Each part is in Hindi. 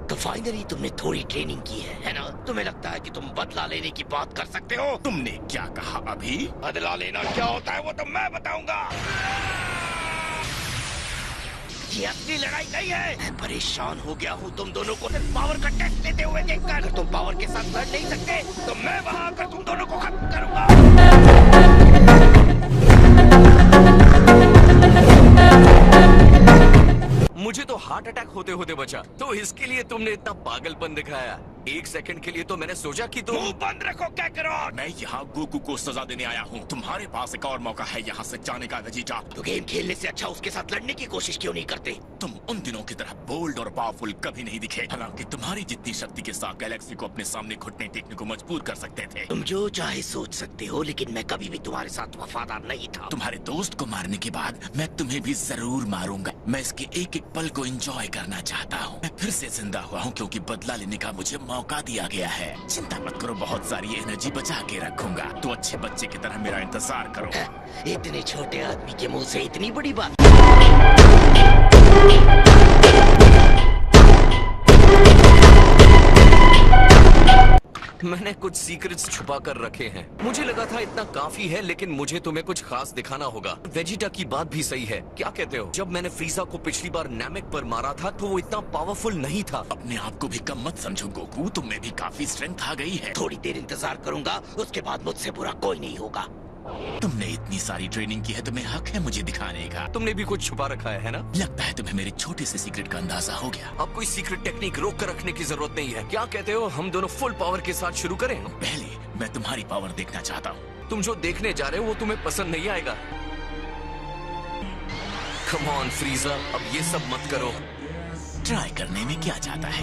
तो फाइनली तुमने थोड़ी ट्रेनिंग की है ना? तुम्हें लगता है कि तुम बदला लेने की बात कर सकते हो? तुमने क्या कहा अभी? बदला लेना क्या होता है वो तो मैं बताऊंगा। ये असली लड़ाई नहीं है। मैं परेशान हो गया हूँ तुम दोनों को सिर्फ पावर का टेस्ट लेते हुए देखकर। अगर तुम पावर के साथ लड़ नहीं सकते तो मैं वहाँ आकर तुम दोनों को खत्म करूंगा। मुझे तो हार्ट अटैक होते होते बचा, तो इसके लिए तुमने इतना पागलपन दिखाया। एक सेकंड के लिए तो मैंने सोचा कि तुम मुंह बंद रखो क्या करो। मैं यहाँ गोकू को सजा देने आया हूँ। तुम्हारे पास एक और मौका है यहाँ से जाने का वेजिटा। तो गेम खेलने से अच्छा उसके साथ लड़ने की कोशिश क्यों नहीं करते? तुम उन दिनों की तरह बोल्ड और पावरफुल कभी नहीं दिखे। हालांकि तुम्हारी जितनी शक्ति के साथ गैलेक्सी को अपने सामने घुटने टेकने को मजबूर कर सकते थे। तुम जो चाहे सोच सकते हो, लेकिन मैं कभी भी तुम्हारे साथ वफादार नहीं था। तुम्हारे दोस्त को मारने के बाद मैं तुम्हें भी जरूर मारूंगा। मैं इसके एक एक पल को एंजॉय करना चाहता हूँ। मैं फिर से जिंदा हुआ हूँ क्योंकि बदला लेने का मुझे मौका दिया गया है। चिंता मत करो, बहुत सारी एनर्जी बचा के रखूंगा। तो अच्छे बच्चे की तरह मेरा इंतजार करो। इतने छोटे आदमी के मुंह से इतनी बड़ी बात। मैंने कुछ सीक्रेट्स छुपा कर रखे हैं। मुझे लगा था इतना काफी है, लेकिन मुझे तुम्हें कुछ खास दिखाना होगा। वेजिटा की बात भी सही है, क्या कहते हो? जब मैंने फ्रीजा को पिछली बार नामेक पर मारा था तो वो इतना पावरफुल नहीं था। अपने आप को भी कम मत समझो गोकू, तुम में भी काफी स्ट्रेंथ आ गई है। थोड़ी देर इंतजार करूंगा, उसके बाद मुझसे बुरा कोई नहीं होगा। तुमने इतनी सारी ट्रेनिंग की है, तुम्हें हक है मुझे दिखाने का। तुमने भी कुछ छुपा रखा है ना? लगता है तुम्हें मेरे छोटे से सीक्रेट का अंदाजा हो गया। अब कोई सीक्रेट टेक्निक रोक कर रखने की जरूरत नहीं है। क्या कहते हो, हम दोनों फुल पावर के साथ शुरू करें? पहले मैं तुम्हारी पावर देखना चाहता हूँ। तुम जो देखने जा रहे हो वो तुम्हें पसंद नहीं आएगा। कम ऑन फ्रीजा, अब ये सब मत करो। ट्राई करने में क्या जाता है।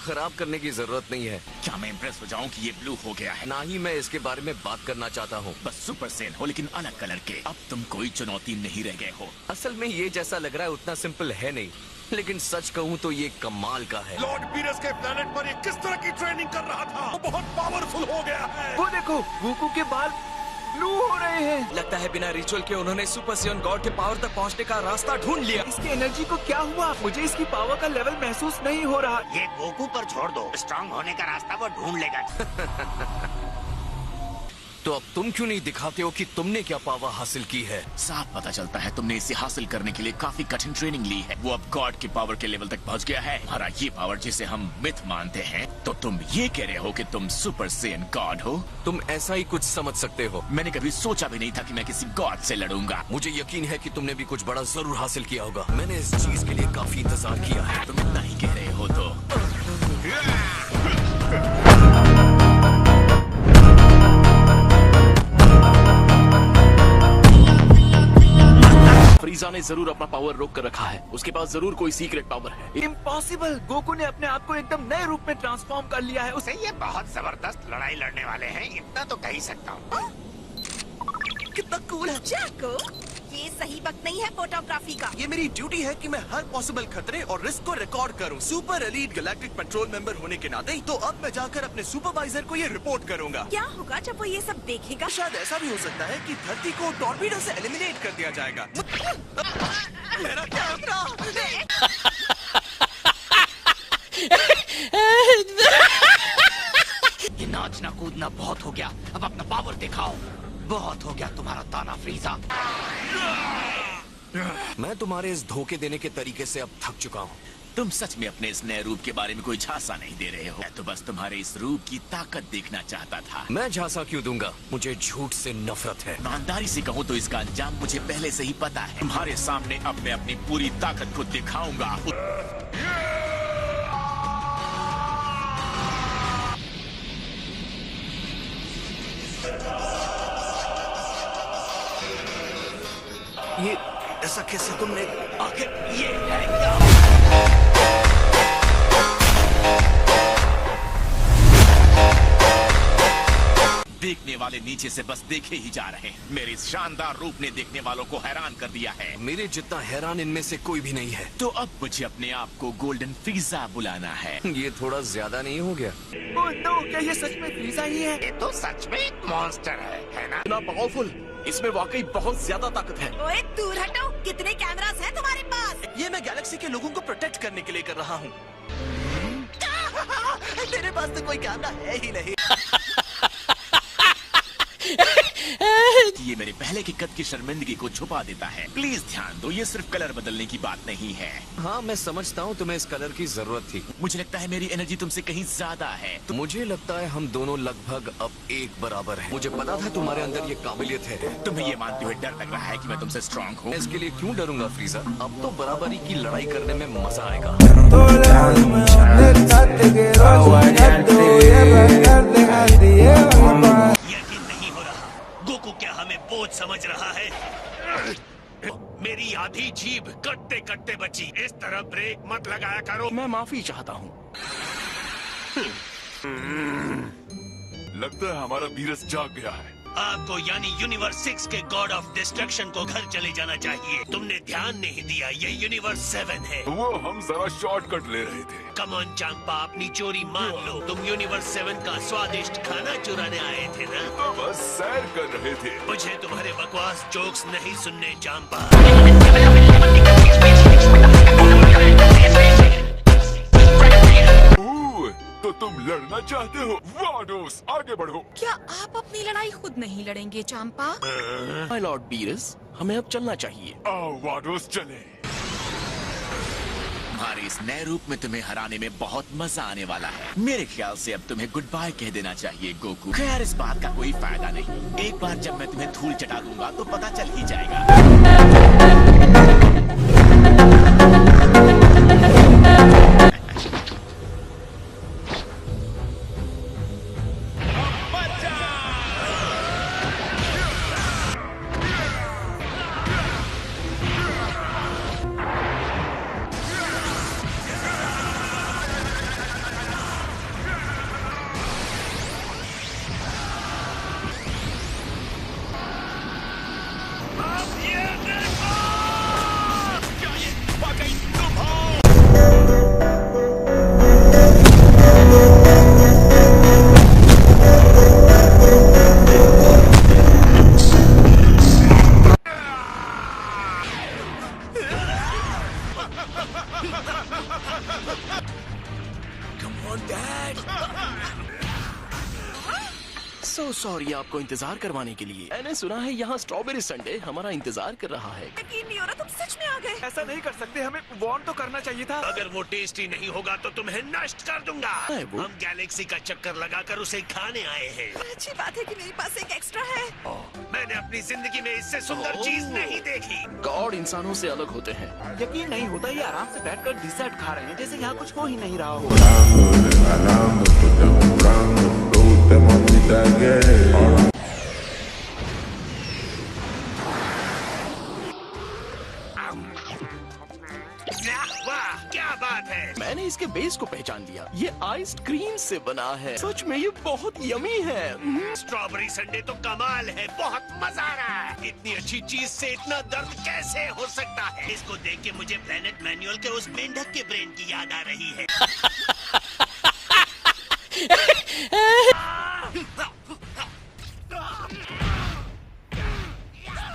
खराब करने की जरूरत नहीं है। क्या मैं इम्प्रेस हो जाऊं कि ये ब्लू हो गया है? ना ही मैं इसके बारे में बात करना चाहता हूँ। बस सुपर सेन हो, लेकिन अलग कलर के। अब तुम कोई चुनौती नहीं रह गए हो। असल में ये जैसा लग रहा है उतना सिंपल है नहीं, लेकिन सच कहूँ तो ये कमाल का है। लॉर्ड पीरस के प्लेनेट पर ये किस तरह की ट्रेनिंग कर रहा था, वो बहुत पावरफुल हो गया है। वो देखो, गोकू के बाल ब्लू हो रहे हैं। लगता है बिना रिचुअल के उन्होंने सुपर सेयन गॉड के पावर तक पहुंचने का रास्ता ढूंढ लिया। इसकी एनर्जी को क्या हुआ? मुझे इसकी पावर का लेवल महसूस नहीं हो रहा। ये गोकू पर छोड़ दो, स्ट्रांग होने का रास्ता वो ढूंढ लेगा। तो अब तुम क्यों नहीं दिखाते हो कि तुमने क्या पावर हासिल की है? साफ पता चलता है तुमने इसे हासिल करने के लिए काफी कठिन ट्रेनिंग ली है। वो अब गॉड के पावर के लेवल तक पहुंच गया है। हमारा ये पावर जिसे हम मिथ मानते हैं, तो तुम ये कह रहे हो कि तुम सुपर सेयन गॉड हो? तुम ऐसा ही कुछ समझ सकते हो। मैंने कभी सोचा भी नहीं था कि मैं किसी गॉड से लड़ूंगा। मुझे यकीन है कि तुमने भी कुछ बड़ा जरूर हासिल किया होगा। मैंने इस चीज के लिए काफी इंतजार किया है। तुम इतना ही कह रहे हो तो फ्रीजा ने जरूर अपना पावर रोक कर रखा है। उसके पास जरूर कोई सीक्रेट पावर है। इम्पॉसिबल! गोकू ने अपने आप को एकदम नए रूप में ट्रांसफॉर्म कर लिया है। उसे ये बहुत जबरदस्त लड़ाई लड़ने वाले हैं, इतना तो कह ही सकता हूँ। कितना कूल है। जैको, ये सही वक्त नहीं है फोटोग्राफी का। ये मेरी ड्यूटी है कि मैं हर पॉसिबल खतरे और रिस्क को रिकॉर्ड करूं। Super elite galactic petrol member होने के नाते तो अब मैं जाकर अपने सुपरवाइजर को ये रिपोर्ट करूंगा। क्या होगा जब वो ये सब देखेगा? शायद ऐसा भी हो सकता है कि धरती को टॉर्पीडो से एलिमिनेट कर दिया जाएगा। मेरा कैमरा! ये नाचना कूदना बहुत हो गया, अब अपना पावर दिखाओ। बहुत हो गया तुम्हारा ताना फ्रीजा। मैं तुम्हारे इस धोखे देने के तरीके से अब थक चुका हूँ। तुम सच में अपने इस नए रूप के बारे में कोई झांसा नहीं दे रहे हो। मैं तो बस तुम्हारे इस रूप की ताकत देखना चाहता था। मैं झांसा क्यों दूंगा? मुझे झूठ से नफरत है। ईमानदारी से कहूँ तो इसका अंजाम मुझे पहले से ही पता है। तुम्हारे सामने अब मैं अपनी पूरी ताकत को दिखाऊंगा। ये ऐसा कैसे तुमने? आखिर ये है क्या? देखने वाले नीचे से बस देखे ही जा रहे हैं। मेरे इस शानदार रूप ने देखने वालों को हैरान कर दिया है। मेरे जितना हैरान इनमें से कोई भी नहीं है। तो अब मुझे अपने आप को गोल्डन फ्रीजा बुलाना है। ये थोड़ा ज्यादा नहीं हो गया? ओह नो, क्या ये सच में फ्रीजा ही है? ये तो सच में एक मॉन्स्टर है ना? इतना पावरफुल, इसमें वाकई बहुत ज्यादा ताकत है। ओए दूर हटो, कितने कैमरास हैं तुम्हारे पास? ये मैं गैलेक्सी के लोगों को प्रोटेक्ट करने के लिए कर रहा हूँ। मेरे पास तो कोई कैमरा है ही नहीं। ये मेरे पहले के कद की शर्मिंदगी को छुपा देता है। प्लीज ध्यान दो, ये सिर्फ कलर बदलने की बात नहीं है। हाँ, मैं समझता हूँ तुम्हें इस कलर की जरूरत थी। मुझे लगता है मेरी एनर्जी तुमसे कहीं ज्यादा है। तो मुझे लगता है हम दोनों लगभग अब एक बराबर हैं। मुझे पता था तुम्हारे अंदर ये काबिलियत है। तुम्हें ये मानते हुए डर लग रहा है कि मैं तुमसे स्ट्रांग हूँ। मैं इसके लिए क्यों डरूंगा फ्रीजा? अब तो बराबरी की लड़ाई करने में मजा आएगा। यकीन नहीं हो रहा, गोकू क्या हमें बोझ समझ रहा है? मेरी आधी जीभ कटते कटते बची। इस तरह ब्रेक मत लगाया करो। मैं माफी चाहता हूँ। लगता है हमारा वीरस जाग गया है। आपको यानी यूनिवर्स 6 के गॉड ऑफ डिस्ट्रक्शन को घर चले जाना चाहिए। तुमने ध्यान नहीं दिया, ये यूनिवर्स 7 है। वो हम जरा शॉर्टकट ले रहे थे। कम ऑन चांपा, अपनी चोरी मान लो। तुम यूनिवर्स 7 का स्वादिष्ट खाना चुराने आए थे ना? तो बस सैर कर रहे थे। मुझे तुम्हारे बकवास जोक्स नहीं सुनने चांपा। तो तुम लड़ना चाहते हो? वाडोस, आगे बढ़ो। क्या आप अपनी लड़ाई खुद नहीं लड़ेंगे चांपा? माय लॉर्ड बीरस, हमें अब चलना चाहिए। आओ वाडोस, चले। तुम्हारे इस नए रूप में तुम्हें हराने में बहुत मजा आने वाला है। मेरे ख्याल से अब तुम्हें गुड बाय कह देना चाहिए गोकू। खैर, इस बात का कोई फायदा नहीं। एक बार जब मैं तुम्हें धूल चटा दूंगा तो पता चल ही जाएगा। सो सॉरी आपको इंतजार करवाने के लिए। मैंने सुना है यहाँ स्ट्रॉबेरी संडे हमारा इंतजार कर रहा है। यकीन नहीं हो रहा, तुम सच में आ गए। ऐसा नहीं कर सकते, हमें वार्न तो करना चाहिए था। अगर वो टेस्टी नहीं होगा तो तुम्हें नष्ट कर दूंगा। है वो? हम गैलेक्सी का चक्कर लगाकर उसे खाने आए हैं। अच्छी बात है कि मेरे पास एक एक्स्ट्रा है। मैंने अपनी जिंदगी में इससे सुंदर चीज नहीं देखी। गॉड इंसानों से अलग होते हैं। यकीन नहीं होता, ये आराम से बैठकर डिजर्ट खा रहे हैं जैसे यहाँ कुछ हो ही नहीं रहा हो। वाह, क्या बात है। मैंने इसके बेस को पहचान लिया। ये आइस क्रीम से बना है। सच में ये बहुत यमी है। स्ट्रॉबेरी संडे तो कमाल है, बहुत मजा आ रहा है। इतनी अच्छी चीज से इतना दर्द कैसे हो सकता है? इसको देख के मुझे प्लेनेट मैनुअल के उस मेंढक के ब्रेन की याद आ रही है।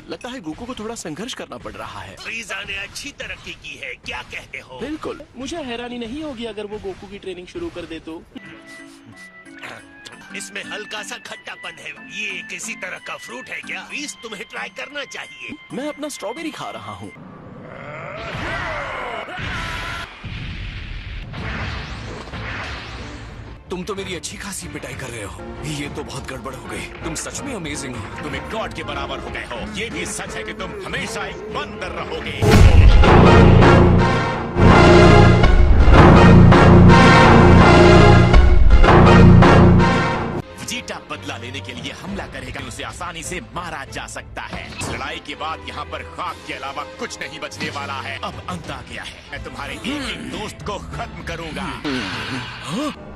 लगता है गोकू को थोड़ा संघर्ष करना पड़ रहा है। फ्रीजा ने अच्छी तरक्की की है, क्या कहते हो? बिल्कुल, मुझे हैरानी नहीं होगी अगर वो गोकू की ट्रेनिंग शुरू कर दे तो। इसमें हल्का सा खट्टापन है। ये किसी तरह का फ्रूट है क्या? प्लीज तुम्हें ट्राई करना चाहिए। मैं अपना स्ट्रॉबेरी खा रहा हूँ। तुम तो मेरी अच्छी खासी पिटाई कर रहे हो। ये तो बहुत गड़बड़ हो गई। तुम सच में अमेजिंग हो। तुम एक गॉड के बराबर हो गए हो। ये भी सच है कि तुम हमेशा एक बंदर रहोगे। वेजिटा बदला लेने के लिए हमला करेगा उसे आसानी से मारा जा सकता है। इस लड़ाई के बाद यहाँ पर खाक के अलावा कुछ नहीं बचने वाला है। अब अंत आ गया है। मैं तुम्हारे एक एक दोस्त को खत्म करूंगा।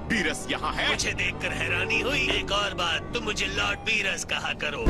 बीरस यहाँ है। मुझे देखकर हैरानी हुई। एक और बात, तुम मुझे लॉर्ड बीरस कहा करो।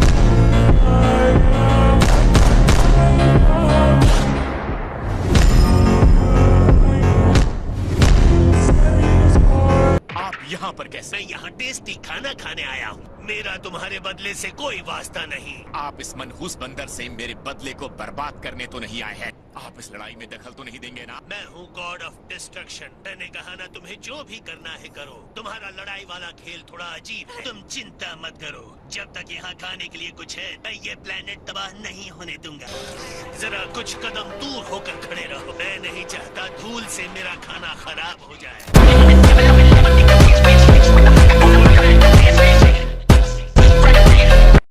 आप यहाँ पर कैसे? मैं यहाँ टेस्टी खाना खाने आया हूँ। मेरा तुम्हारे बदले से कोई वास्ता नहीं। आप इस मनहूस बंदर से मेरे बदले को बर्बाद करने तो नहीं आए हैं। आप इस लड़ाई में दखल तो नहीं देंगे ना? मैं हूँ गॉड ऑफ डिस्ट्रक्शन। मैंने कहा ना, तुम्हें जो भी करना है करो। तुम्हारा लड़ाई वाला खेल थोड़ा अजीब है। तुम चिंता मत करो। जब तक यहाँ खाने के लिए कुछ है, मैं ये प्लेनेट तबाह नहीं होने दूंगा। जरा कुछ कदम दूर होकर खड़े रहो। मैं नहीं चाहता धूल से मेरा खाना खराब हो जाए।